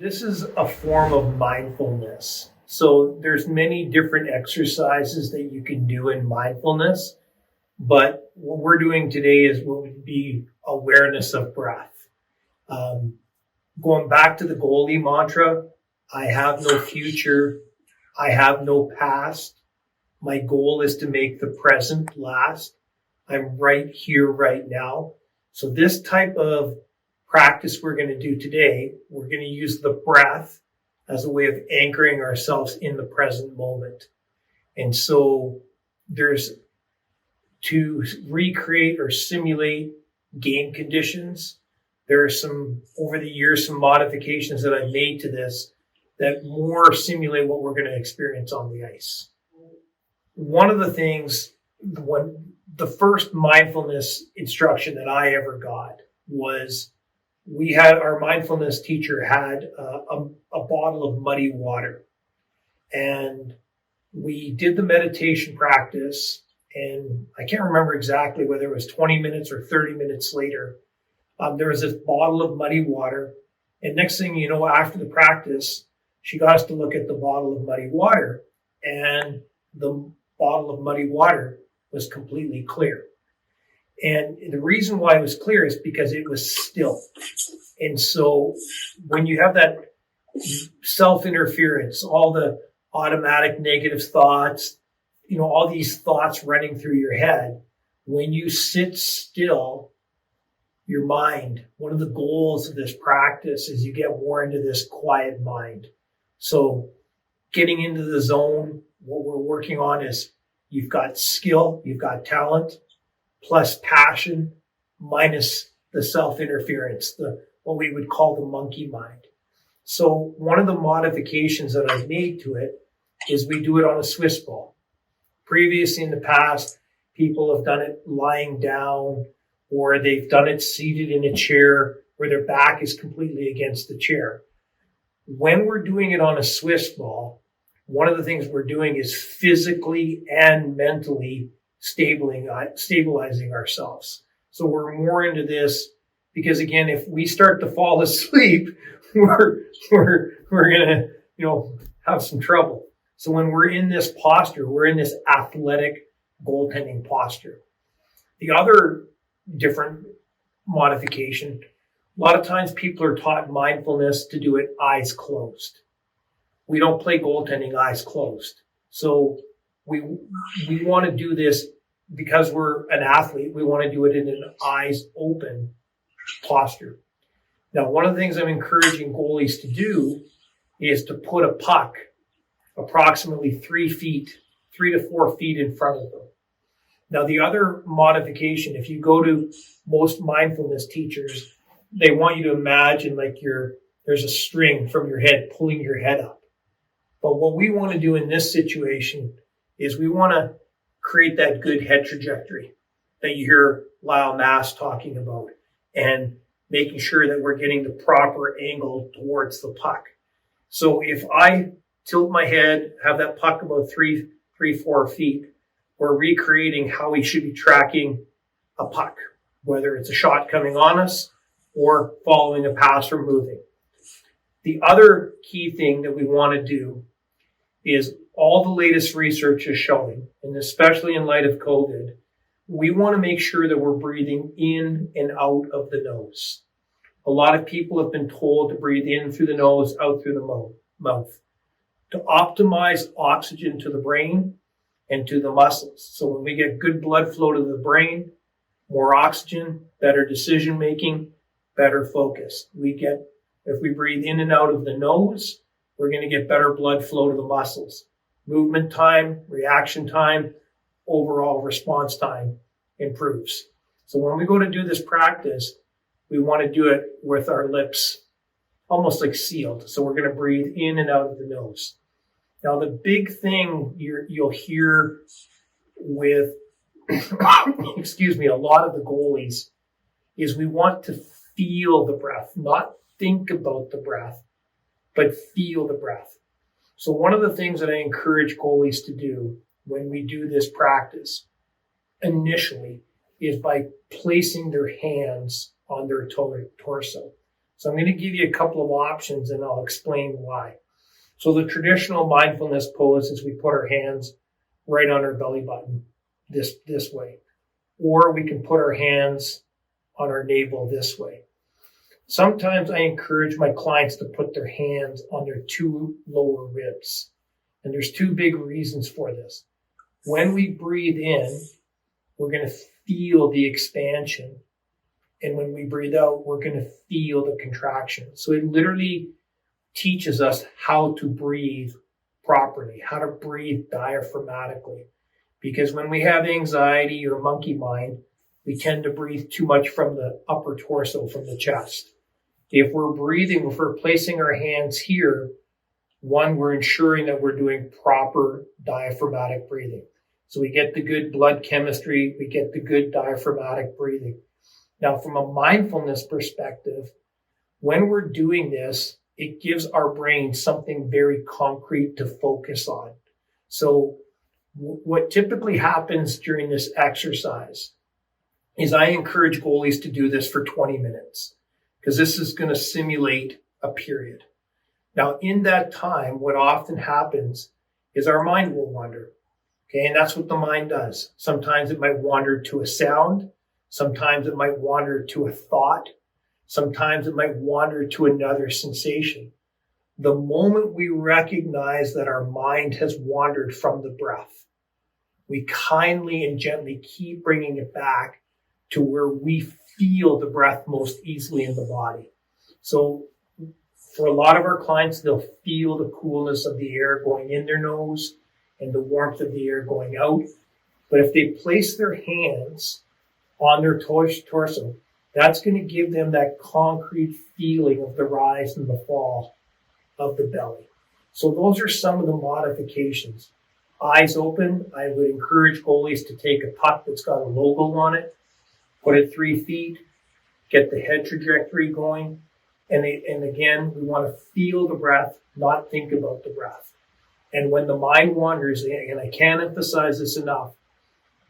This is a form of mindfulness. So there's many different exercises that you can do in mindfulness, but what we're doing today is what would be awareness of breath. Going back to the Goalie Mantra, I have no future, I have no past. My goal is to make the present last. I'm right here, right now. So this type of practice we're going to do today, we're going to use the breath as a way of anchoring ourselves in the present moment. And so there's to recreate or simulate game conditions. There are over the years, some modifications that I've made to this that more simulate what we're going to experience on the ice. One of the things, the first mindfulness instruction that I ever got was our mindfulness teacher had a bottle of muddy water, and we did the meditation practice, and I can't remember exactly whether it was 20 minutes or 30 minutes later, there was this bottle of muddy water, and next thing you know, after the practice, she got us to look at the bottle of muddy water, and the bottle of muddy water was completely clear. And the reason why it was clear is because it was still. And so when you have that self-interference, all the automatic negative thoughts, all these thoughts running through your head, when you sit still, your mind, one of the goals of this practice is you get more into this quiet mind. So getting into the zone, what we're working on is you've got skill, you've got talent, plus passion, minus the self-interference, what we would call the monkey mind. So one of the modifications that I've made to it is we do it on a Swiss ball. Previously in the past, people have done it lying down, or they've done it seated in a chair where their back is completely against the chair. When we're doing it on a Swiss ball, one of the things we're doing is physically and mentally stabilizing ourselves. So we're more into this because, again, if we start to fall asleep, we're going to, have some trouble. So when we're in this posture, we're in this athletic goaltending posture. The other different modification, a lot of times people are taught mindfulness to do it eyes closed. We don't play goaltending eyes closed. So we want to do this because we're an athlete. We want to do it in an eyes open posture. Now, one of the things I'm encouraging goalies to do is to put a puck approximately 3 to 4 feet in front of them. Now, the other modification, if you go to most mindfulness teachers, they want you to imagine like there's a string from your head pulling your head up. But what we want to do in this situation is we want to create that good head trajectory that you hear Lyle Mass talking about, and making sure that we're getting the proper angle towards the puck. So if I tilt my head, have that puck about 4 feet, we're recreating how we should be tracking a puck, whether it's a shot coming on us or following a pass or moving. The other key thing that we want to do is all the latest research is showing, and especially in light of COVID, we want to make sure that we're breathing in and out of the nose. A lot of people have been told to breathe in through the nose, out through the mouth, to optimize oxygen to the brain and to the muscles. So when we get good blood flow to the brain, more oxygen, better decision making, better focus. If we breathe in and out of the nose, we're going to get better blood flow to the muscles. Movement time, reaction time, overall response time improves. So when we go to do this practice, we want to do it with our lips almost like sealed. So we're going to breathe in and out of the nose. Now, the big thing you'll hear with, a lot of the goalies is we want to feel the breath, not think about the breath, but feel the breath. So one of the things that I encourage goalies to do when we do this practice initially is by placing their hands on their torso. So I'm going to give you a couple of options and I'll explain why. So the traditional mindfulness pose is we put our hands right on our belly button this way, or we can put our hands on our navel this way. Sometimes I encourage my clients to put their hands on their two lower ribs. And there's two big reasons for this. When we breathe in, we're going to feel the expansion. And when we breathe out, we're going to feel the contraction. So it literally teaches us how to breathe properly, how to breathe diaphragmatically. Because when we have anxiety or monkey mind, we tend to breathe too much from the upper torso, from the chest. If we're placing our hands here, one, we're ensuring that we're doing proper diaphragmatic breathing. So we get the good blood chemistry, we get the good diaphragmatic breathing. Now, from a mindfulness perspective, when we're doing this, it gives our brain something very concrete to focus on. So what typically happens during this exercise is I encourage goalies to do this for 20 minutes because this is going to simulate a period. Now, in that time, what often happens is our mind will wander. Okay, and that's what the mind does. Sometimes it might wander to a sound. Sometimes it might wander to a thought. Sometimes it might wander to another sensation. The moment we recognize that our mind has wandered from the breath, we kindly and gently keep bringing it back to where we feel the breath most easily in the body. So for a lot of our clients, they'll feel the coolness of the air going in their nose and the warmth of the air going out. But if they place their hands on their torso, that's going to give them that concrete feeling of the rise and the fall of the belly. So those are some of the modifications. Eyes open, I would encourage goalies to take a puck that's got a logo on it, put it 3 feet, get the head trajectory going. And again, we want to feel the breath, not think about the breath. And when the mind wanders, and I can't emphasize this enough,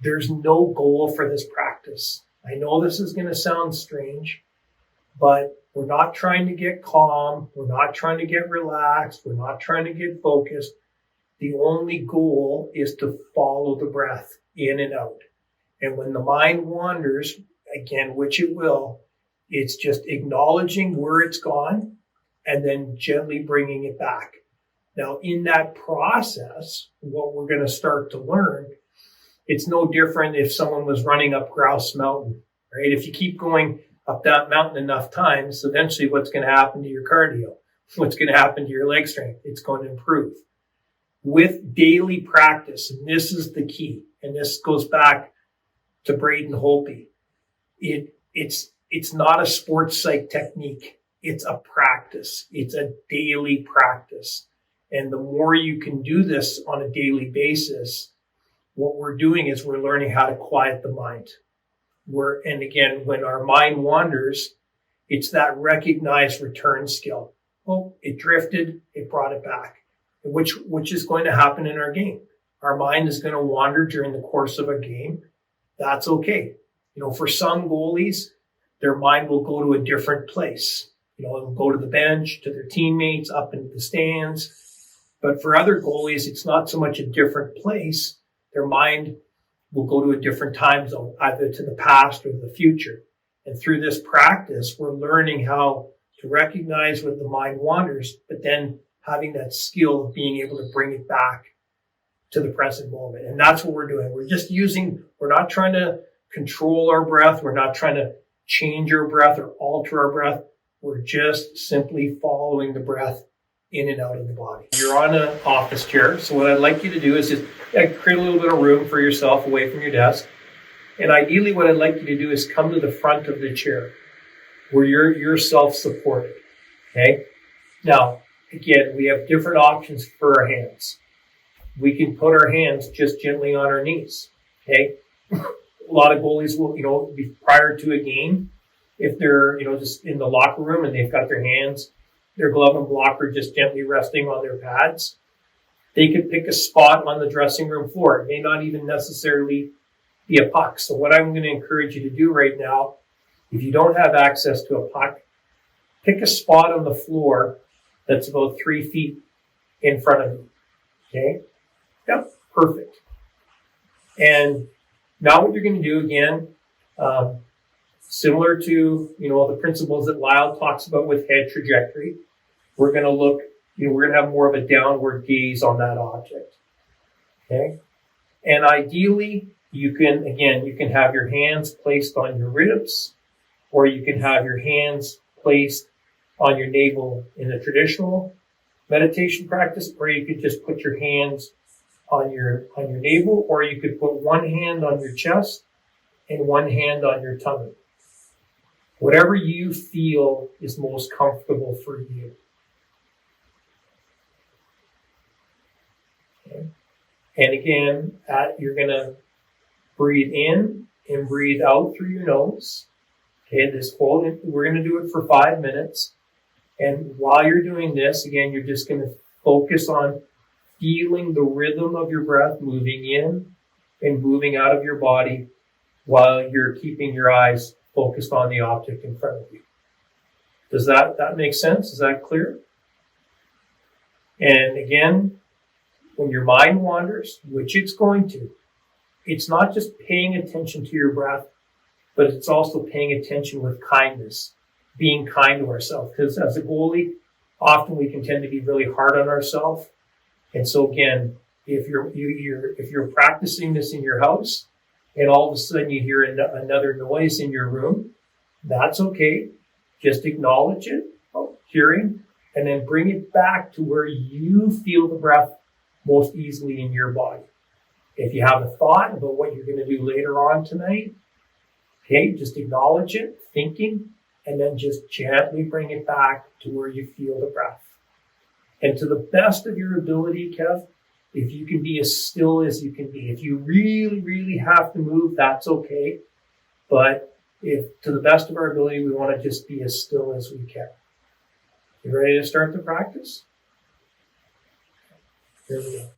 there's no goal for this practice. I know this is going to sound strange, but we're not trying to get calm. We're not trying to get relaxed. We're not trying to get focused. The only goal is to follow the breath in and out. And when the mind wanders, again, which it will, it's just acknowledging where it's gone and then gently bringing it back. Now, in that process, what we're going to start to learn, it's no different if someone was running up Grouse Mountain, right? If you keep going up that mountain enough times, eventually what's going to happen to your cardio? What's going to happen to your leg strength? It's going to improve. With daily practice, and this is the key, and this goes back to Braden Holtby, it's not a sports psych technique. It's a practice. It's a daily practice. And the more you can do this on a daily basis, what we're doing is we're learning how to quiet the mind. And again, when our mind wanders, it's that recognized return skill. Oh, it drifted, it brought it back, which is going to happen in our game. Our mind is going to wander during the course of a game. That's okay. For some goalies, their mind will go to a different place. It'll go to the bench, to their teammates, up into the stands. But for other goalies, it's not so much a different place. Their mind will go to a different time zone, either to the past or the future. And through this practice, we're learning how to recognize when the mind wanders, but then having that skill of being able to bring it back to the present moment. And that's what we're doing. We're not trying to control our breath. We're not trying to change our breath or alter our breath. We're just simply following the breath in and out of the body. You're on an office chair. So what I'd like you to do is just create a little bit of room for yourself away from your desk. And ideally what I'd like you to do is come to the front of the chair where you're self-supported. Okay. Now, again, we have different options for our hands. We can put our hands just gently on our knees. Okay. A lot of goalies will, be prior to a game, if they're, just in the locker room and they've got their glove and blocker just gently resting on their pads, they could pick a spot on the dressing room floor. It may not even necessarily be a puck. So what I'm going to encourage you to do right now, if you don't have access to a puck, pick a spot on the floor that's about 3 feet in front of you. Okay? Yep, perfect. And now what you're going to do again, similar to, the principles that Lyle talks about with head trajectory, we're going to look, we're going to have more of a downward gaze on that object. Okay? And ideally, you can have your hands placed on your ribs, or you can have your hands placed on your navel in a traditional meditation practice, or you could just put your hands on your navel, or you could put one hand on your chest and one hand on your tummy. Whatever you feel is most comfortable for you. Okay. And again, you're going to breathe in and breathe out through your nose. Okay, we're going to do it for 5 minutes. And while you're doing this, again, you're just going to focus on feeling the rhythm of your breath moving in and moving out of your body while you're keeping your eyes focused on the object in front of you. Does that make sense? Is that clear? And again, when your mind wanders, which it's going to, it's not just paying attention to your breath, but it's also paying attention with kindness, being kind to ourselves. Because as a goalie, often we can tend to be really hard on ourselves. And so again, if you're practicing this in your house, and all of a sudden you hear another noise in your room, that's okay. Just acknowledge it, hearing, and then bring it back to where you feel the breath most easily in your body. If you have a thought about what you're going to do later on tonight, okay, just acknowledge it, thinking, and then just gently bring it back to where you feel the breath. And to the best of your ability, Kev, if you can be as still as you can be. If you really, really have to move, that's okay. But if to the best of our ability, we want to just be as still as we can. You ready to start the practice? Here we go.